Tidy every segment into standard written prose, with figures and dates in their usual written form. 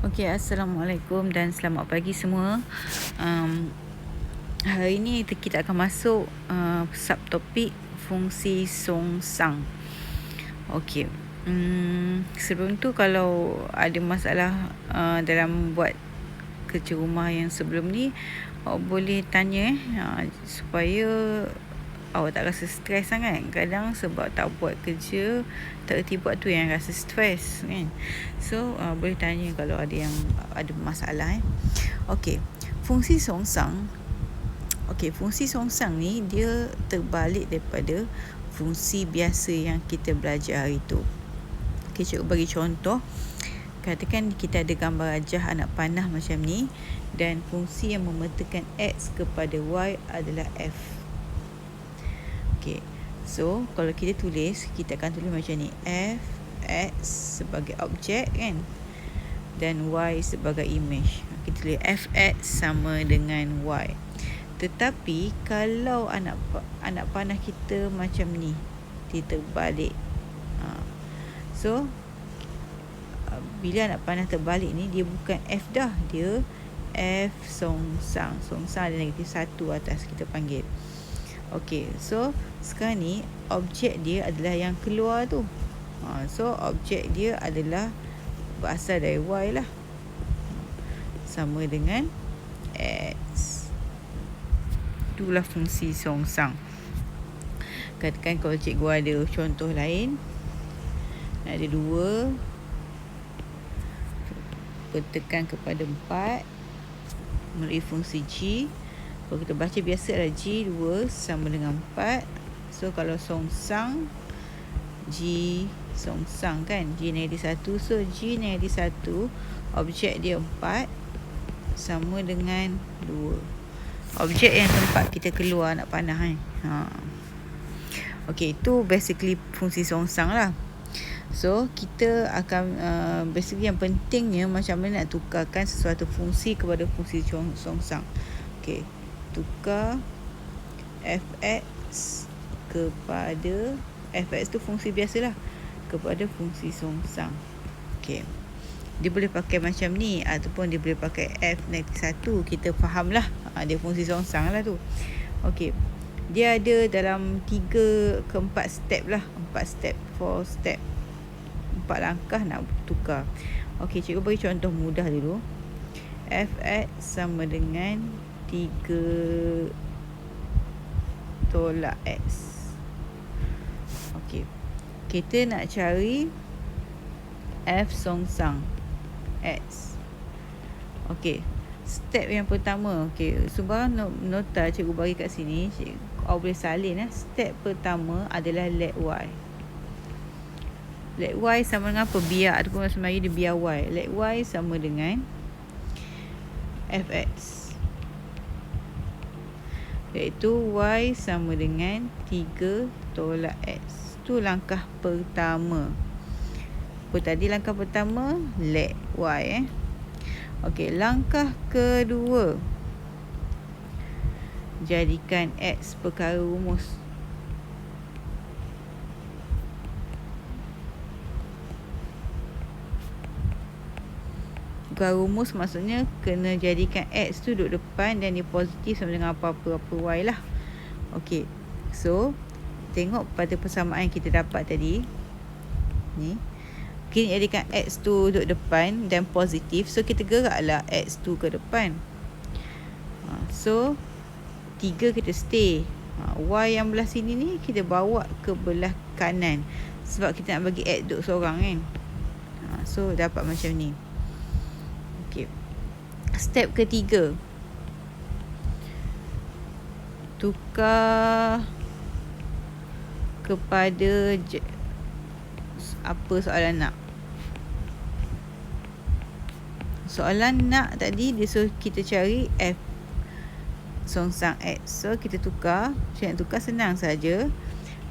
Okey, Assalamualaikum dan selamat pagi semua. Hari ini kita akan masuk subtopik fungsi songsang. Okey. Sebelum tu kalau ada masalah dalam buat kerja rumah yang sebelum ni, awak boleh tanya supaya awak tak rasa stres sangat. Kadang sebab tak buat kerja, tak erti buat tu yang rasa stres kan. So boleh tanya kalau ada yang ada masalah. Okey, fungsi songsang. Okey, fungsi songsang ni dia terbalik daripada fungsi biasa yang kita belajar hari tu. Okey, cikgu bagi contoh. Katakan kita ada gambar rajah anak panah macam ni dan fungsi yang memetakan X kepada Y adalah F. Okey. So, kalau kita tulis, kita akan tulis macam ni. F, X sebagai objek kan. Dan Y sebagai image. Kita tulis Fx sama dengan Y. Tetapi, kalau anak panah kita macam ni, dia terbalik. So, bila anak panah terbalik ni, dia bukan F dah. Dia F songsang. Songsang ada negatif 1 atas kita panggil. Okey, so sekarang ni objek dia adalah yang keluar tu. So objek dia adalah berasal dari Y lah. Sama dengan X. Itulah fungsi songsang. Katakan kalau cikgu ada contoh lain. Ada 2. Bertekan kepada 4. Melalui fungsi G. Kalau kita baca biasa adalah G 2 sama dengan 4. So kalau songsang, G songsang kan, G negatif 1. So G negatif 1, objek dia 4 sama dengan 2. Objek yang tempat kita keluar anak panah kan. Okey, itu basically fungsi songsang lah. So kita akan basically yang pentingnya macam mana nak tukarkan sesuatu fungsi kepada fungsi songsang. Okey, tukar Fx kepada Fx tu fungsi biasalah kepada fungsi songsang. Okey, dia boleh pakai macam ni ataupun dia boleh pakai F negatif 1. Kita faham lah dia fungsi songsang lah tu. Okey, dia ada dalam 3 ke 4 step lah. 4 step, 4 step, 4 langkah nak tukar. Okey, cikgu bagi contoh mudah dulu. Fx sama dengan 3 tolak X. Okey, kita nak cari F songsang X. Okey, step yang pertama. Okey, sebarang nota cikgu bagi kat sini, awak boleh salin. Step pertama adalah let Y. Let Y sama dengan apa? Biar, ataupun bahasa Melayu dia biar Y. Let Y sama dengan Fx. Iaitu Y sama dengan 3 tolak X. Itu langkah pertama. Apa tadi langkah pertama? Let Y. Okey, langkah kedua. Jadikan X perkara rumus. Perkara rumus maksudnya kena jadikan X tu duduk depan dan dia positif sama dengan apa-apa Y lah. Okey, so tengok pada persamaan yang kita dapat tadi ni, kita jadikan X tu duduk depan dan positif. So kita geraklah X tu ke depan. So 3 kita stay. Y yang belah sini ni kita bawa ke belah kanan sebab kita nak bagi X duduk seorang kan. So dapat macam ni. Okey, step ketiga, tukar kepada apa soalan nak. Soalan nak tadi dia suruh kita cari F songsang X. So kita tukar. Macam nak tukar senang saja.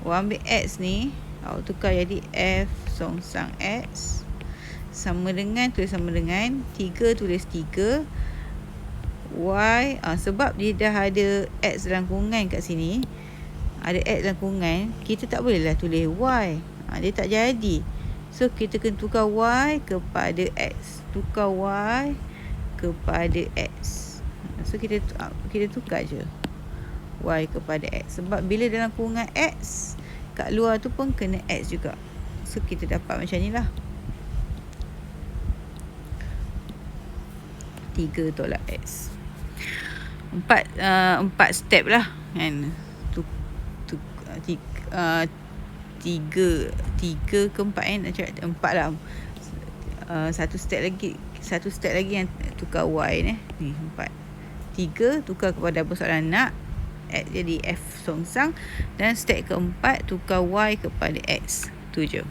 Awak ambil X ni, awak tukar jadi F songsang X sama dengan, tulis sama dengan 3, tulis 3 Y. Sebab dia dah ada X dalam kurungan kat sini, ada X dalam kurungan, kita tak bolehlah tulis Y. Dia tak jadi. So kita kena tukar Y kepada X. Tukar Y kepada X. So kita tukar je Y kepada X. Sebab bila dalam kurungan X, kat luar tu pun kena X juga. So kita dapat macam ni lah. 3 tolak X. 4 step lah kan. 3 ke 4 kan, 4 lah. Satu step lagi yang tukar Y ni 4. 3 tukar kepada persoalan nak X jadi F songsang, dan step keempat tukar Y kepada X. Tu je.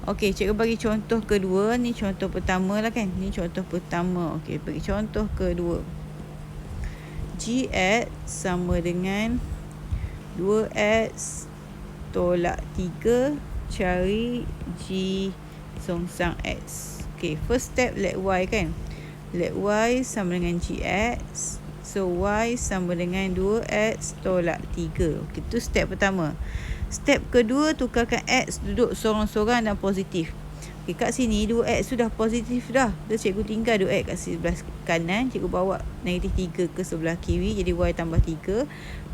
Okey, cikgu bagi contoh kedua. Ni contoh pertama lah kan. Ni contoh pertama. Okey, bagi contoh kedua. Gx sama dengan 2x tolak 3 cari G songsang X. Okey, first step let Y kan. Let Y sama dengan Gx. So Y sama dengan 2x tolak 3. Okey, tu step pertama. Step kedua, tukarkan X duduk sorang-sorang dan positif. Okay, kat sini 2X sudah positif dah. So cikgu tinggal 2X kat sebelah kanan. Cikgu bawa negatif 3 ke sebelah kiri. Jadi Y tambah 3.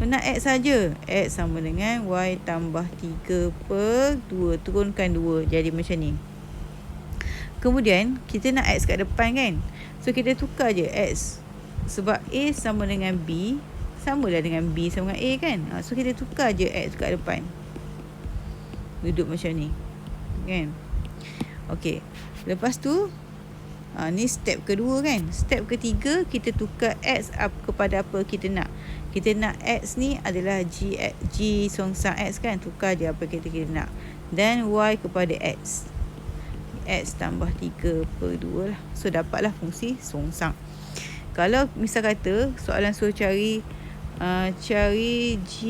Nak X saja. X sama dengan Y tambah 3 per 2. Turunkan 2. Jadi macam ni. Kemudian kita nak X kat depan kan. So kita tukar je X. Sebab A sama dengan B. Samalah dengan B sama dengan A kan. So kita tukar je X kat depan. Duduk macam ni kan. Okey, lepas tu ni step kedua kan. Step ketiga, kita tukar X kepada apa kita nak. Kita nak X ni adalah G songsang X kan. Tukar je apa kita nak. Dan Y kepada X. X tambah 3 per 2 lah. So dapatlah fungsi songsang. Kalau misal kata soalan suruh cari G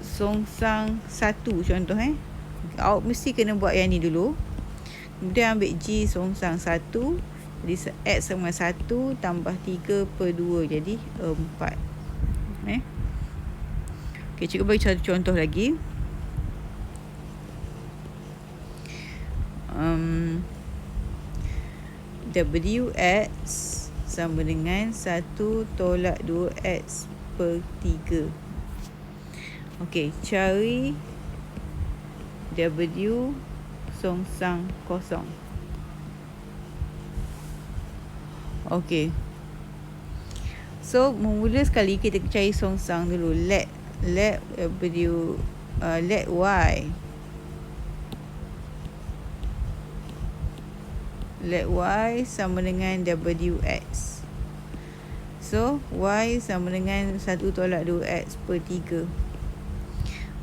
songsang 1 contoh awak mesti kena buat yang ni dulu. Kemudian ambil G songsang 1. Jadi X sama 1 tambah 3 per 2. Jadi 4. Okay, cikgu bagi satu contoh lagi. WX sama dengan 1 tolak 2X per 3. Okey, cari W songsang kosong. Okey. So, mula sekali kita cari songsang dulu. Let W let Y. Let Y sama dengan WX. So, Y sama dengan 1 tolak 2X per 3.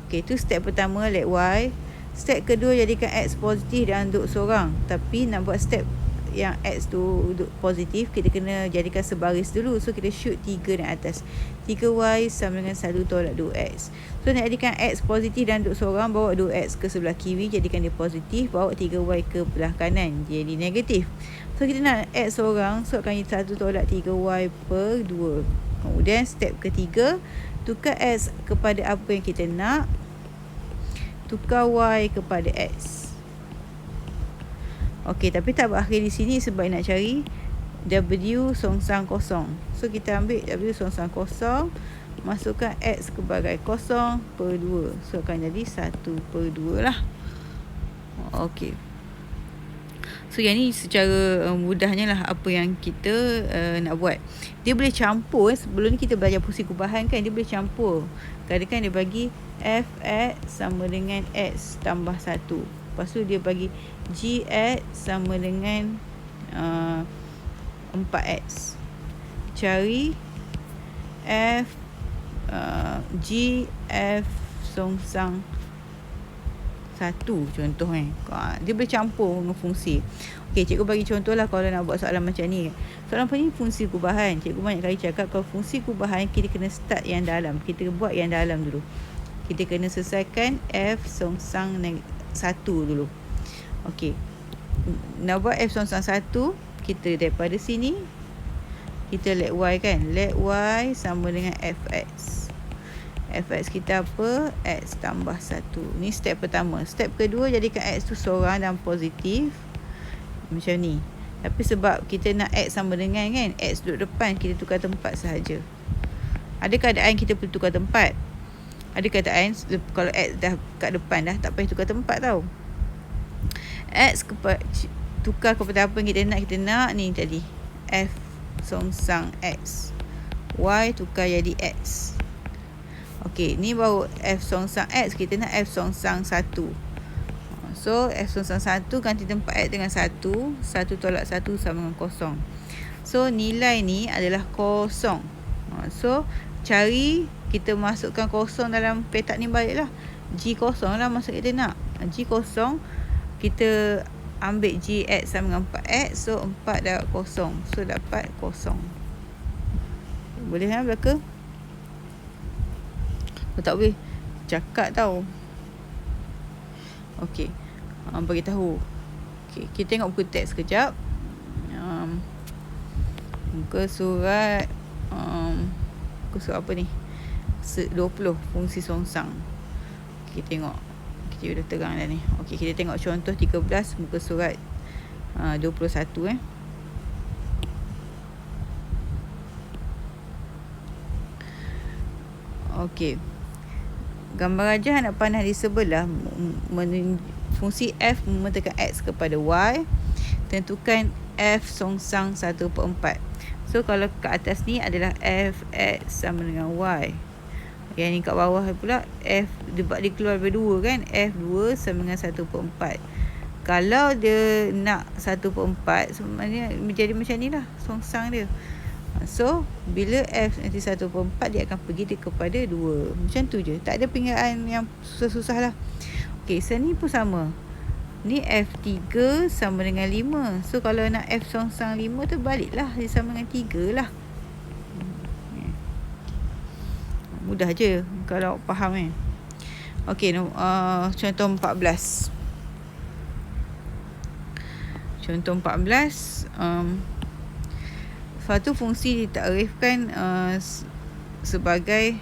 Okey, tu step pertama, let Y. Step kedua, jadikan X positif dan duduk seorang. Tapi nak buat step yang X tu duduk positif, kita kena jadikan sebaris dulu. So, kita shoot 3 dan atas. 3Y sama dengan 1 tolak 2X. So, nak jadikan X positif dan duduk seorang, bawa 2X ke sebelah kiri, jadikan dia positif. Bawa 3Y ke belah kanan, jadi negatif. So, kita nak X seorang, so akan jadi 1 tolak 3Y per 2. Kemudian, step ketiga, tukar X kepada apa yang kita nak. Tukar Y kepada X. Okey, tapi tak berakhir di sini sebab nak cari W songsang kosong. So, kita ambil W songsang kosong. Masukkan X sebagai kosong per 2. So, akan jadi 1 per 2 lah. Okey. So, yang ni secara mudahnya lah apa yang kita nak buat. Dia boleh campur. Sebelum ni kita belajar fungsi kubahan kan. Dia boleh campur. Kadang-kadang dia bagi Fx sama dengan X tambah 1. Lepas tu dia bagi Gx sama dengan 4X. Cari Gf songsang 1 contoh dia boleh campur dengan fungsi. Okey, cikgu bagi contoh lah kalau nak buat soalan macam ni. Soalan apa ni? Fungsi kubahan. Cikgu banyak kali cakap kalau fungsi kubahan kita kena start yang dalam. Kita buat yang dalam dulu. Kita kena selesaikan F songsang 1 dulu. Okey. Nak buat F songsang 1, kita daripada sini kita let Y kan. Let Y sama dengan Fx. fx kita apa? X tambah 1. Ni step pertama. Step kedua, jadikan X tu seorang dan positif. Macam ni. Tapi sebab kita nak X sama dengan kan, X duduk depan, kita tukar tempat sahaja. Ada keadaan kita perlu tukar tempat. Ada keadaan kalau X dah kat depan dah, tak payah tukar tempat tau. X tukar kepada apa yang kita nak ni tadi. F songsang X. Y tukar jadi X. Okey, ni baru F songsang X. Kita nak F songsang 1. So, F songsang 1 ganti tempat X dengan 1. 1 tolak 1 sama dengan kosong. So, nilai ni adalah kosong. So, cari, kita masukkan kosong dalam petak ni baliklah. G kosong lah maksud kita nak. G kosong, kita ambil G X sama dengan 4X. So, 4 dapat kosong. So, dapat kosong. Boleh kan belaka? Tak boleh cakap tau. Okey, beritahu. Okey, kita tengok buku teks sekejap. Muka surat muka surat apa ni? 20, fungsi songsang. Okey, tengok. Kita dah terang dah ni. Okey, kita tengok contoh 13 muka surat 21 Okey. Gambar rajah anak panah di sebelah fungsi F memetakan X kepada Y. Tentukan F songsang 1/4. So, kalau kat atas ni adalah F X sama dengan Y. Yang ni kat bawah pula F, dia keluar daripada 2 kan. F2 sama dengan 1/4. Kalau dia nak 1/4, sebenarnya menjadi macam ni lah songsang dia. So, bila F nanti 1/4, dia akan pergi kepada 2. Macam tu je. Tak ada pengingaan yang susah-susah lah. Okey, sini pun sama. Ni F3 sama dengan 5. So, kalau nak F songsang 5 tu, baliklah. Dia sama dengan 3 lah. Mudah je kalau faham kan. Okey, contoh 14. Contoh 14. Suatu fungsi ditakrifkan sebagai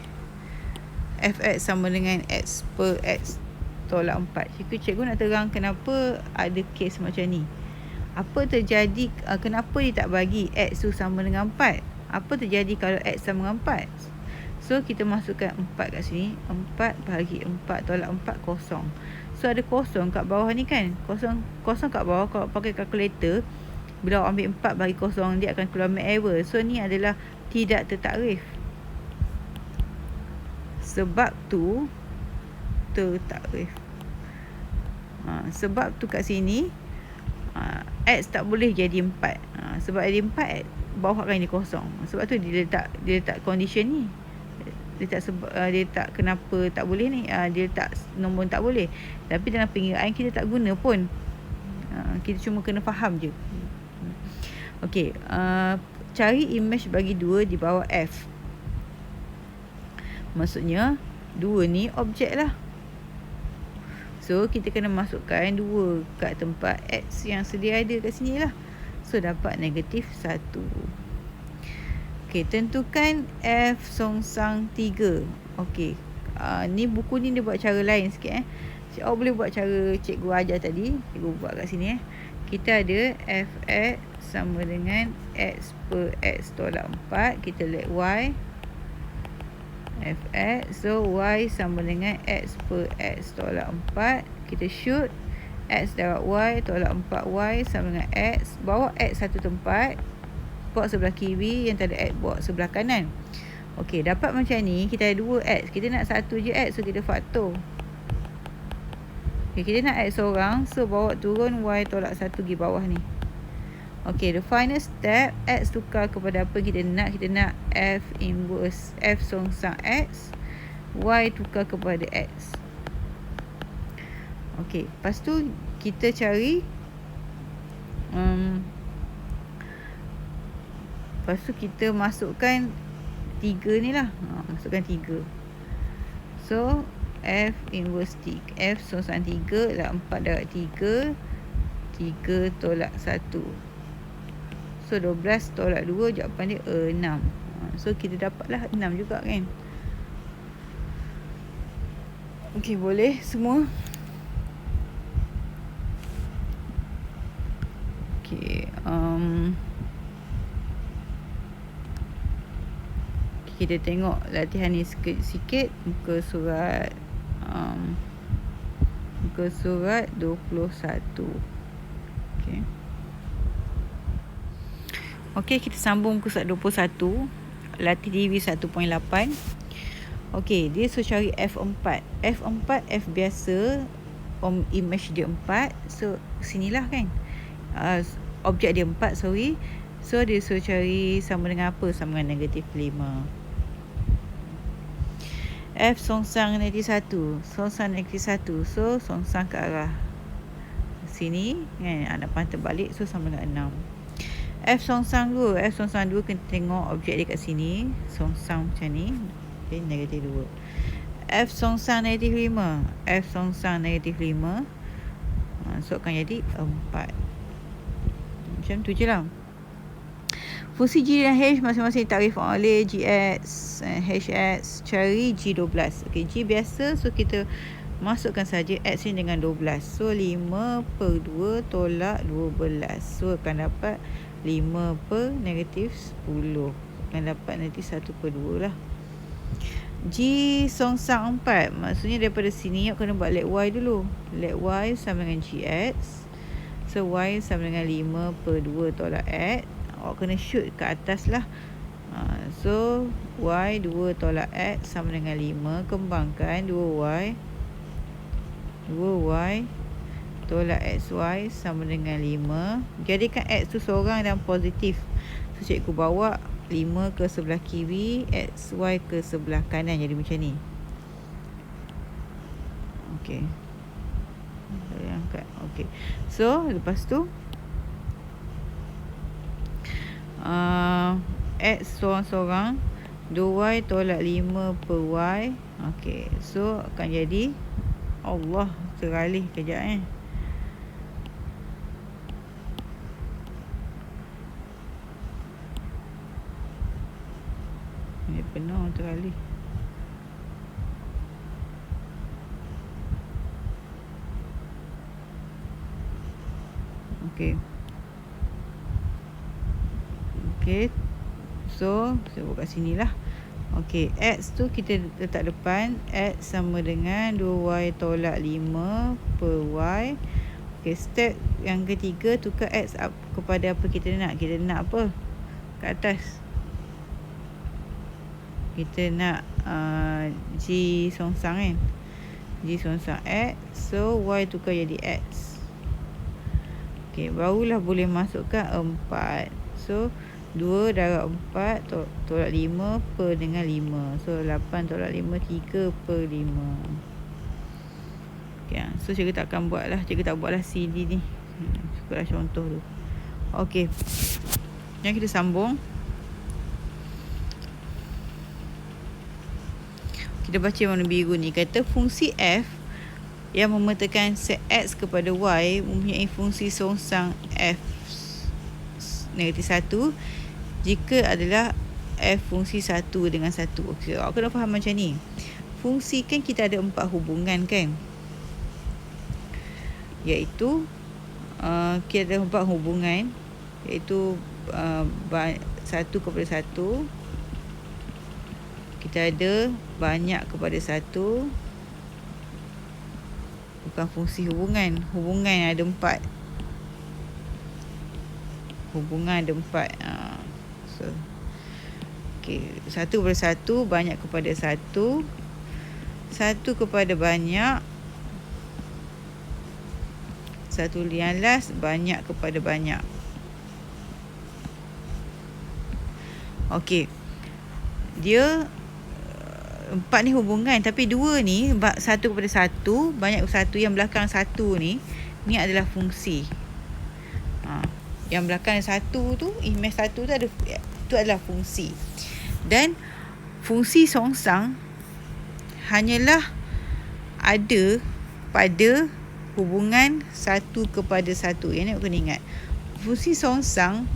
fx sama dengan x per x tolak 4. Cikgu nak terang kenapa ada kes macam ni. Apa terjadi, kenapa dia tak bagi x tu sama dengan 4? Apa terjadi kalau x sama dengan 4? So, kita masukkan 4 kat sini. 4 bahagi 4 tolak 4, kosong. So, ada kosong kat bawah ni kan. Kosong kat bawah, kalau pakai kalkulator, bila awak ambil 4 bagi kosong, dia akan keluar make error. So, ni adalah tidak tertakrif. Sebab tu tertakrif. Sebab tu kat sini X tak boleh jadi 4. Sebab jadi 4, bawah kan jadi kosong. Sebab tu dia letak condition ni. Dia tak kenapa tak boleh ni. Dia letak nombor tak boleh. Tapi dalam pengiraan kita tak guna pun. Kita cuma kena faham je. Okey, cari image bagi 2 di bawah F. Maksudnya 2 ni objek lah. So, kita kena masukkan 2 kat tempat X yang sedia ada kat sini lah. So, dapat negatif 1. Okey, tentukan F songsang 3. Okey, ni buku ni dia buat cara lain sikit Awak boleh buat cara cikgu ajar tadi. Cikgu buat kat sini Kita ada fx sama dengan x per x tolak 4. Kita let y fx. So, y sama dengan x per x tolak 4. Kita shoot x dapat y tolak 4y sama dengan x. Bawa x satu tempat, bawa sebelah kiri, yang tak ada x bawa sebelah kanan. Okey, dapat macam ni. Kita ada 2x. Kita nak satu je x, so kita faktor. Okay, kita nak x seorang, so bawa turun y tolak 1 pergi bawah ni. Okay, the final step, x tukar kepada apa kita nak. Kita nak f inverse f songsang x, y tukar kepada x. Okay, lepas tu kita cari lepas tu kita masukkan 3 ni lah. Masukkan 3. So, F inverse 3. F songsang 3 lah 4 darab 3. 3 tolak 1. So, 12 tolak 2, jawapan dia 6. So, kita dapatlah 6 juga kan. Okey, boleh semua? Okey, kita tengok latihan ni sikit-sikit. Muka surat 21. Okey. Okey, kita sambung muka surat 21. Latih DV 1.8. Okey, dia suruh cari F4. F biasa, image dia 4. So, sinilah kan. Objek dia 4, sorry. So, dia suruh cari sama dengan apa? Sama dengan negatif 5. F songsang negatif 1. Songsang negatif 1. So, songsang ke arah sini kan. Hadapan terbalik. So, sama dengan 6. F songsang 2. F songsang 2 kena tengok objek dia kat sini. Songsang macam ni. Okay, negatif 2. F songsang negatif 5. F songsang negatif 5. So, akan jadi 4. Macam tu je lah. Fungsi G dan H masing-masing takrif oleh GX, HX. Cari G12. Okey, G biasa. So, kita masukkan saja X ni dengan 12. So, 5 per 2 tolak 12. So, akan dapat 5 per negatif 10. Akan dapat nanti 1 per 2 lah. G songsang 4. Maksudnya daripada sini kena buat leg Y dulu. Leg Y sama dengan GX. So, Y sama dengan 5 per 2 tolak X. Awak kena shoot ke atas lah. So, Y 2 tolak X sama dengan 5. Kembangkan 2Y tolak XY sama dengan 5. Jadikan X tu seorang dan positif. So, cikgu bawa 5 ke sebelah kiri, XY ke sebelah kanan. Jadi macam ni. Okey. Saya angkat. Okey. So, lepas tu X seorang-seorang, 2Y tolak 5 per Y. Okey, so akan jadi Allah, teralih kejap Ini penuh teralih. Okey. Okey. So, saya buat kat sini lah. Okey, X tu kita letak depan. X sama dengan 2Y tolak 5 per Y. Okey, step yang ketiga, tukar X kepada apa kita nak. Kita nak apa? Kat atas. Kita nak G songsang kan. G songsang X. So, Y tukar jadi X. Okey, barulah boleh masukkan 4. So, 2 darab 4 tolak 5 per dengan 5. So, 8 tolak 5, 3 per 5. Okay, so, cikgu takkan buat lah. Cikgu tak buat lah CD ni. Cukuplah contoh tu. Okey. Yang kita sambung. Kita baca warna biru ni. Kata fungsi F yang memetakan set X kepada Y mempunyai fungsi songsang F negatif 1 jika adalah F fungsi 1 dengan 1. Okey, awak kena faham macam ni. Fungsi kan kita ada 4 hubungan kan. Iaitu kita ada 4 hubungan. Iaitu 1 kepada 1. Kita ada banyak kepada 1. Bukan fungsi hubungan. Hubungan ada 4. Hubungan ada 4. So, okay, 1 kepada 1, banyak kepada 1. 1 kepada banyak. 1 yang last, banyak kepada banyak. Okey. Dia 4 ni hubungan, tapi 2 ni 1 kepada 1, banyak kepada 1, yang belakang 1 ni adalah fungsi. Yang belakang 1 tu, image 1 tu adalah fungsi. Dan fungsi songsang hanyalah ada pada hubungan 1 kepada 1. Yang ni kena ingat. Fungsi songsang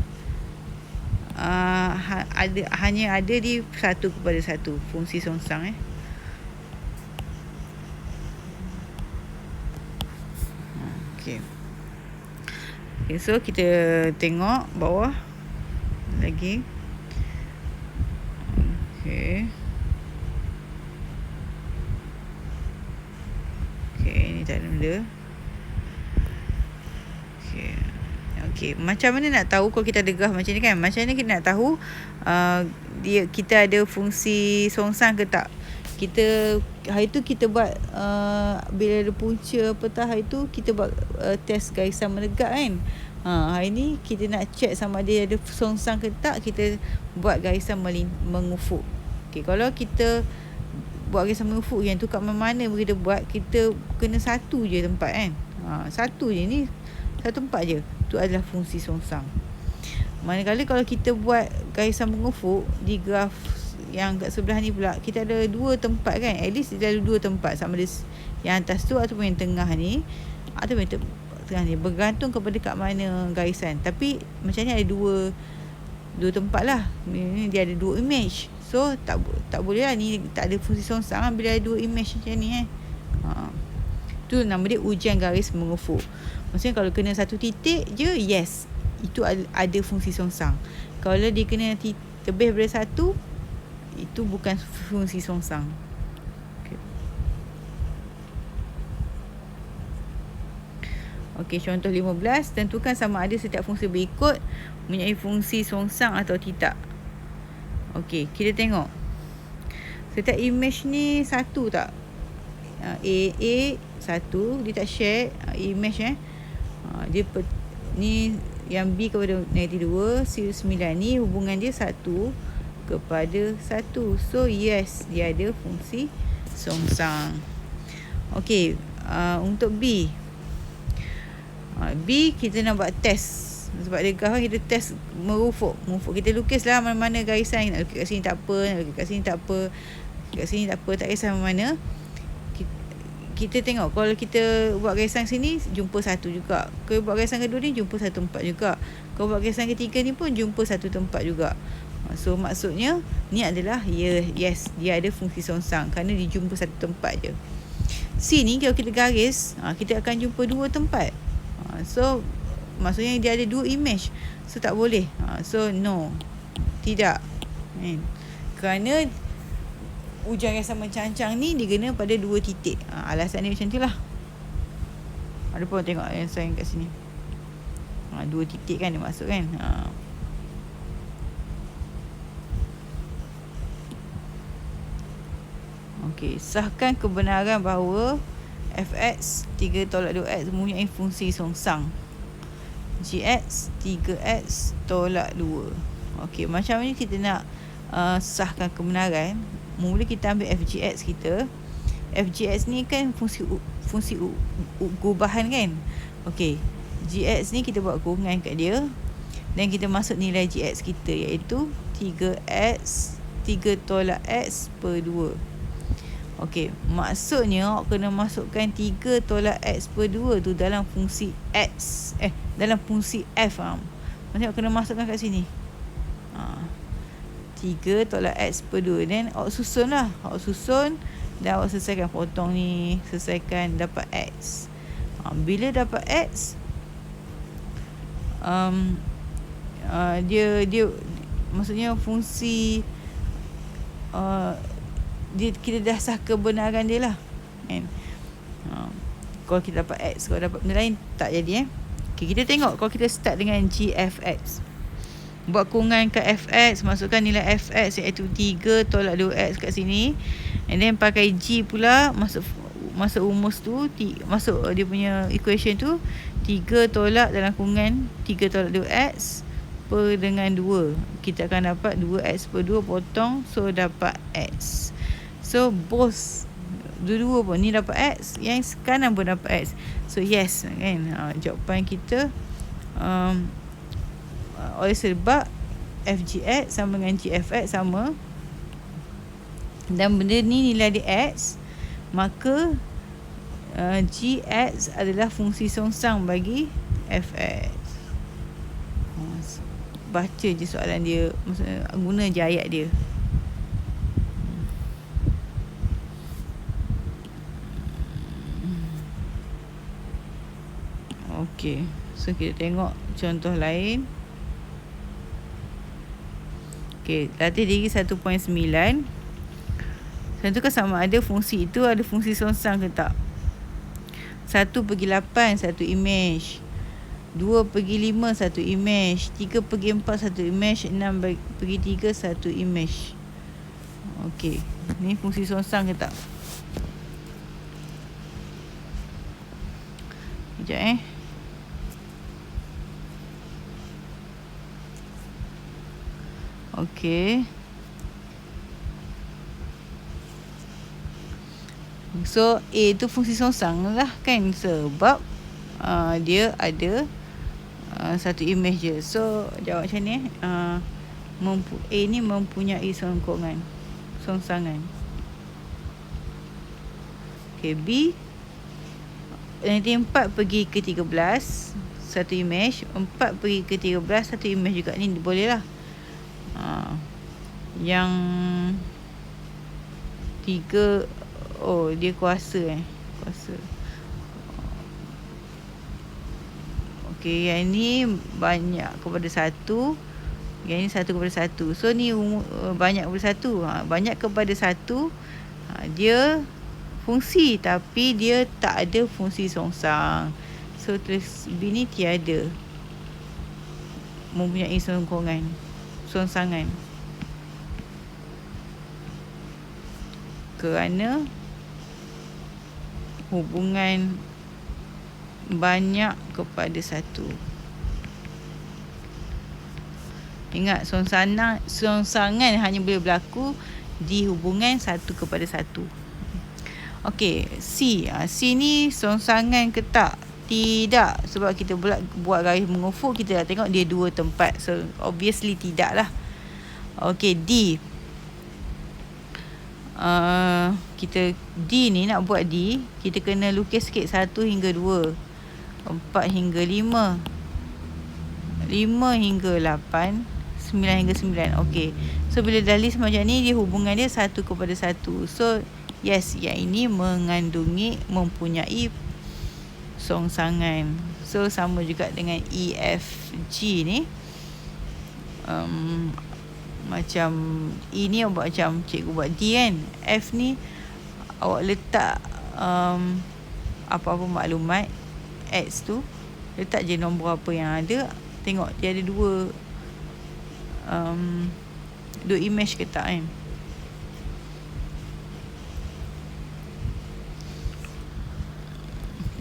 hanya ada di 1 kepada 1. Fungsi songsang Okey. Okay, so kita tengok bawah lagi. Okey. Okey, ni tak ada benda. Okey. Okey, macam mana nak tahu kalau kita ada graf macam ni kan? Macam mana kita nak tahu kita ada fungsi songsang ke tak? Kita hari tu kita buat bila ada punca petah, hari tu kita buat test garisan menegak kan. Hari ni kita nak check sama dia ada songsang ke tak, kita buat garisan mengufuk. Okey, kalau kita buat garisan mengufuk yang tu kat mana kita buat, kita kena satu je tempat kan. Satu je ni, satu tempat je. Tu adalah fungsi songsang. Manakala kalau kita buat garisan mengufuk di graf yang kat sebelah ni pula, kita ada dua tempat kan. At least dia ada dua tempat, sama ada yang atas tu ataupun yang tengah ni, ataupun yang tengah ni, bergantung kepada kat mana garisan. Tapi macam ni ada dua tempat lah. Ni dia ada dua image. So tak boleh lah ni tak ada fungsi songsang lah bila ada dua image macam ni tu nama dia ujian garis mengufuk. Maksudnya kalau kena satu titik je, yes, itu ada fungsi songsang. Kalau dia kena lebih daripada satu, itu bukan fungsi songsang. Okey, contoh 15, tentukan sama ada setiap fungsi berikut mempunyai fungsi songsang atau tidak. Okey, kita tengok. Setiap image ni satu tak? A satu, dia tak share image dia ni yang B kepada negatif 2, C9 ni hubungan dia 1 kepada 1. So yes, dia ada fungsi songsang. Okey, untuk B kita nak buat test. Sebab dia graf kita test merufuk. Kita lukislah mana-mana garisan. Nak lukis kat sini tak apa, nak lukis kat sini tak apa, kat sini tak apa, tak kisah mana. Kita tengok kalau kita buat garisan sini jumpa satu juga. Kalau buat garisan kedua ni jumpa satu tempat juga. Kalau buat garisan ketiga ni pun jumpa satu tempat juga. So maksudnya ni adalah yes, dia ada fungsi songsang kerana dia jumpa satu tempat je. C ni kalau kita garis, kita akan jumpa dua tempat. So maksudnya dia ada dua image. So tak boleh. So no. Tidak. Kerana ujian garisan mencancang ni digena pada dua titik. Alasan dia macam tu lah. Ada pun tengok yang sign kat sini. Dua titik kan dia masuk kan. Okey, sahkan kebenaran bahawa fx 3 tolak 2x mempunyai fungsi songsang. Gx 3x tolak 2. Okey, macam ni kita nak sahkan kebenaran. Mula kita ambil fgx kita. Fgx ni kan fungsi gubahan kan. Okey, gx ni kita buat kurungan kat dia dan kita masuk nilai gx kita, iaitu 3x 3 tolak x per 2. Okey, maksudnya awak kena masukkan 3 tolak x per 2 tu dalam fungsi x. Dalam fungsi f. Maksudnya awak kena masukkan kat sini. 3 tolak x per 2. Then awak susun lah. Awak susun dan awak selesaikan potong ni. Selesaikan dapat x. Bila dapat x, dia maksudnya fungsi kita dah sah kebenaran dia lah kan. Kalau kita dapat x, kalau dapat benda lain tak jadi. Okay, kita tengok kalau kita start dengan gfx. Buat kurungan ke fx, masukkan nilai fx iaitu 3 tolak 2x kat sini. And then pakai g pula, masuk rumus tu, masuk dia punya equation tu, 3 tolak dalam kurungan 3 tolak 2x per dengan 2. Kita akan dapat 2x per 2 potong, so dapat x. So both dua-dua pun ni dapat x, yang kanan pun dapat x. So yes kan, jawapan kita oleh sebab fgx sama dengan gfx sama dan benda ni nilai dia x, maka gx adalah fungsi songsang bagi fx. Baca je soalan dia, maksudnya guna je ayat dia. Okey. So kita tengok contoh lain. Okey, latih diri 1.9. Tentukan sama ada fungsi itu ada fungsi songsang ke tak. 1/8 satu image. 2/5 satu image. 3/4 satu image. 6/3 satu image. Okey, ni fungsi songsang ke tak? Sekejap Okey. So A tu fungsi songsang lah kan, sebab dia ada satu image je. So jawab macam ni A ni mempunyai songsangan. Okay, B nanti 4 pergi ke 13 satu image, 4 pergi ke 13 satu image juga. Ni boleh lah. Yang 3 dia kuasa. Okey, yang ni banyak kepada 1. Yang ni 1/1. So ni banyak kepada 1. Banyak kepada 1. Dia fungsi tapi dia tak ada fungsi songsang. So tulis B ni tiada mempunyai songsangan. Kerana hubungan banyak kepada 1. Ingat, songsangan hanya boleh berlaku di hubungan 1/1. Okey, C. C ni songsangan ke tak? Tidak, sebab kita buat garis mengufuk, kita dah tengok dia 2 tempat. So obviously tidak lah. Okey, D. Kita D ni nak buat D, kita kena lukis sikit 1 hingga 2, 4 hingga 5, 5 hingga 8, 9 hingga 9. Okey. So bila dah list macam ni, dia hubungan dia 1/1. So yes, yang ini mempunyai songsangan. So sama juga dengan E, F, G ni. Macam E ni awak buat macam cikgu buat D kan. F ni awak letak apa-apa maklumat. X tu letak je nombor apa yang ada. Tengok dia ada 2 image ke tak kan.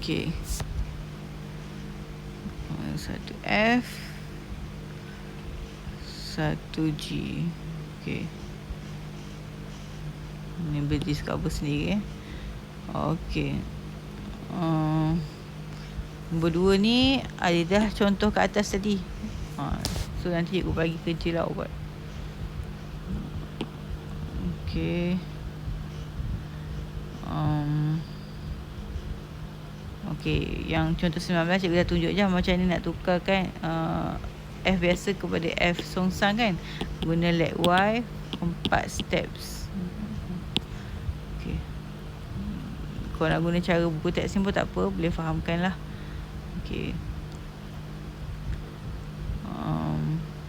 Okey. 1 F, 1 G. Okey. Ni berdiscover sendiri Okey. Nombor 2 ni ada dah contoh kat atas tadi. So nanti cikgu bagi kerja lah buat. Okey. Okey, yang contoh 19 cikgu dah tunjuk je macam ni nak tukarkan F biasa kepada F songsang kan. Guna let Y 4 steps. Okey. Kalau nak guna cara buku teks ni pun tak apa, boleh fahamkan lah. Okey.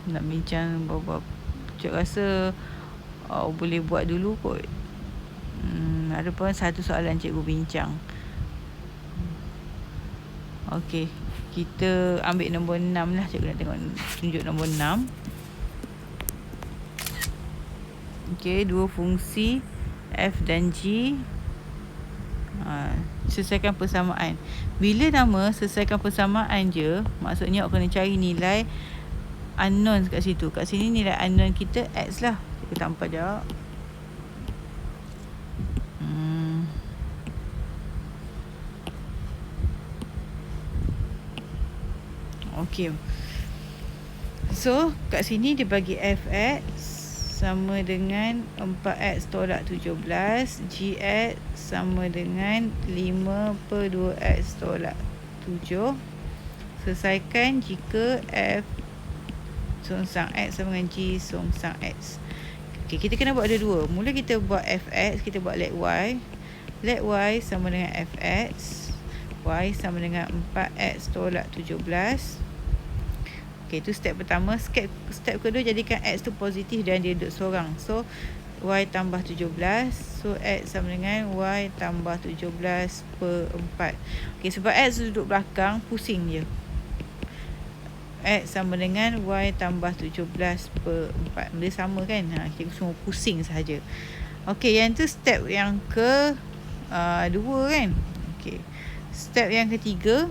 Nak bincang beberapa, cikgu rasa boleh buat dulu kot. Ada pun satu soalan cikgu bincang. Okey, kita ambil nombor 6 lah. Cikgu nak tengok tunjuk nombor 6. Okey, 2 fungsi F dan G. Selesaikan persamaan. Bila nama selesaikan persamaan je, maksudnya awak kena cari nilai unknown kat situ. Kat sini nilai unknown kita X lah. Cikgu tampal jawab. Okey. So kat sini dia bagi Fx sama dengan 4x tolak 17, Gx sama dengan 5/2x tolak 7. Selesaikan jika F songsang X sama dengan G songsang X. Okey, kita kena buat ada 2. Mula kita buat Fx, kita buat let Y. Let Y sama dengan Fx Y sama dengan 4X tolak 17. Okey, itu step pertama. Step kedua, jadikan X tu positif dan dia duduk seorang. So, Y tambah 17. So, X sama dengan Y tambah 17 per 4. Okey, sebab X duduk belakang, pusing je. X sama dengan Y tambah 17 per 4. Benda sama kan? Kita semua pusing sahaja. Okey, yang tu step yang ke 2 kan? Okey. Step yang ketiga,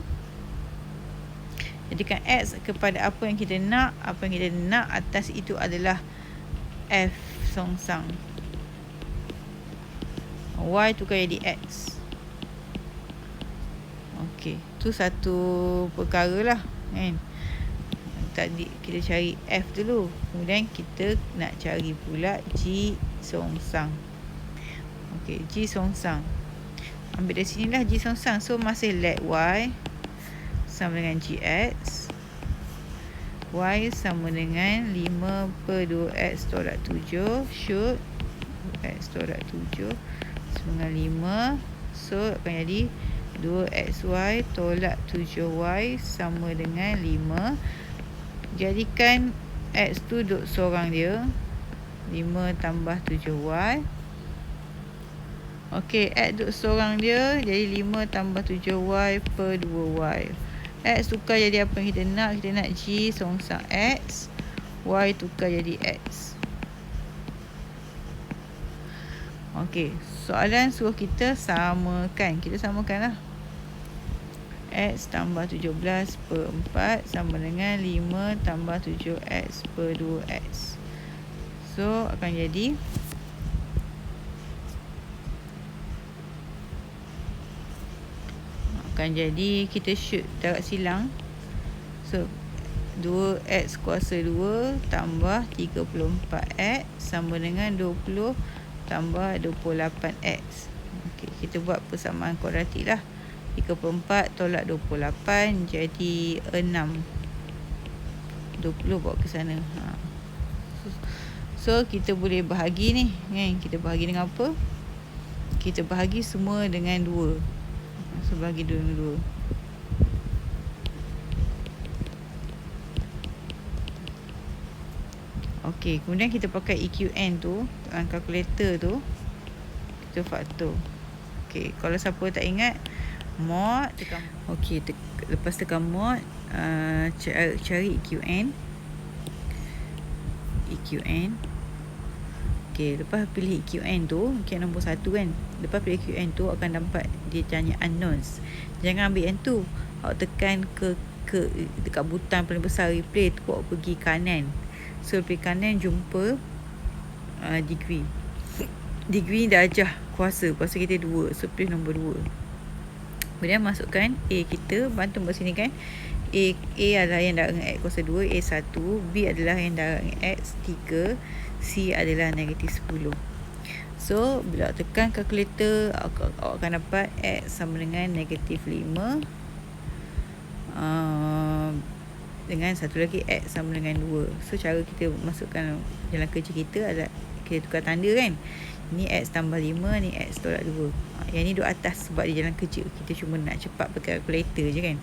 jadikan X kepada apa yang kita nak. Apa yang kita nak atas itu adalah F songsang. Y tukar jadi X. Okey, tu satu perkara lah kan. Tadi kita cari F dulu, kemudian kita nak cari pula G songsang. Okey, G songsang. Ambil dari sinilah G songsang. So, masih let Y sama dengan GX. Y sama dengan 5 per 2X tolak 7. Shoot X tolak 7 sama dengan 5. So, akan jadi 2XY tolak 7Y sama dengan 5. Jadikan X tu duduk seorang dia. 5 tambah 7Y. Okey, X duduk seorang dia. Jadi 5 tambah 7Y per 2Y. X tukar jadi apa yang kita nak. Kita nak G songsang X. Y tukar jadi X. Okey, soalan suruh kita samakan. Kita samakan lah. X tambah 17 per 4 sama dengan 5 tambah 7X per 2X. So, akan jadi kita shoot darab silang. So, 2X kuasa 2 tambah 34X sama dengan 20 tambah 28X. Okey, kita buat persamaan kuadratik lah. 34 tolak 28 jadi 6. 20 bawa ke sana. So, kita boleh bahagi ni kan? Kita bahagi dengan apa? Kita bahagi semua dengan 2. So, bagi 2. Okey, kemudian kita pakai EQN tu, kalkulator tu, kita faktor. Okey, kalau siapa tak ingat, mod tekan. Okey, lepas tekan mod, cari EQN. Okey, lepas pilih EQN tu, EQN nombor 1 kan. Lepas pilih EQN tu akan dapat dia tanya unknowns. Jangan ambil yang tu. Awak tekan ke dekat butang paling besar replay tu, awak pergi kanan. So, pergi kanan jumpa degree. Degree darjah kuasa kita 2. So, pilih nombor 2. Kemudian masukkan A kita, bantu kat sini kan. A adalah yang darab dengan X kuasa 2, A 1. B adalah yang darab dengan X 3. C adalah negatif 10. So, bila awak tekan kalkulator, awak akan dapat X sama dengan negatif 5. Dengan satu lagi X sama dengan 2. So, cara kita masukkan jalan kerja kita adalah kita tukar tanda kan. Ni X tambah 5, ni X tolak 2. Yang ni duduk atas sebab dia jalan kerja. Kita cuma nak cepat pakai kalkulator je kan.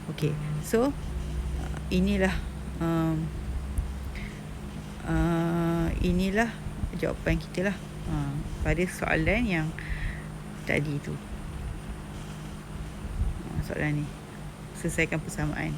Okey, so inilah jawapan kita lah pada soalan yang tadi tu. Soalan ni selesaikan persamaan.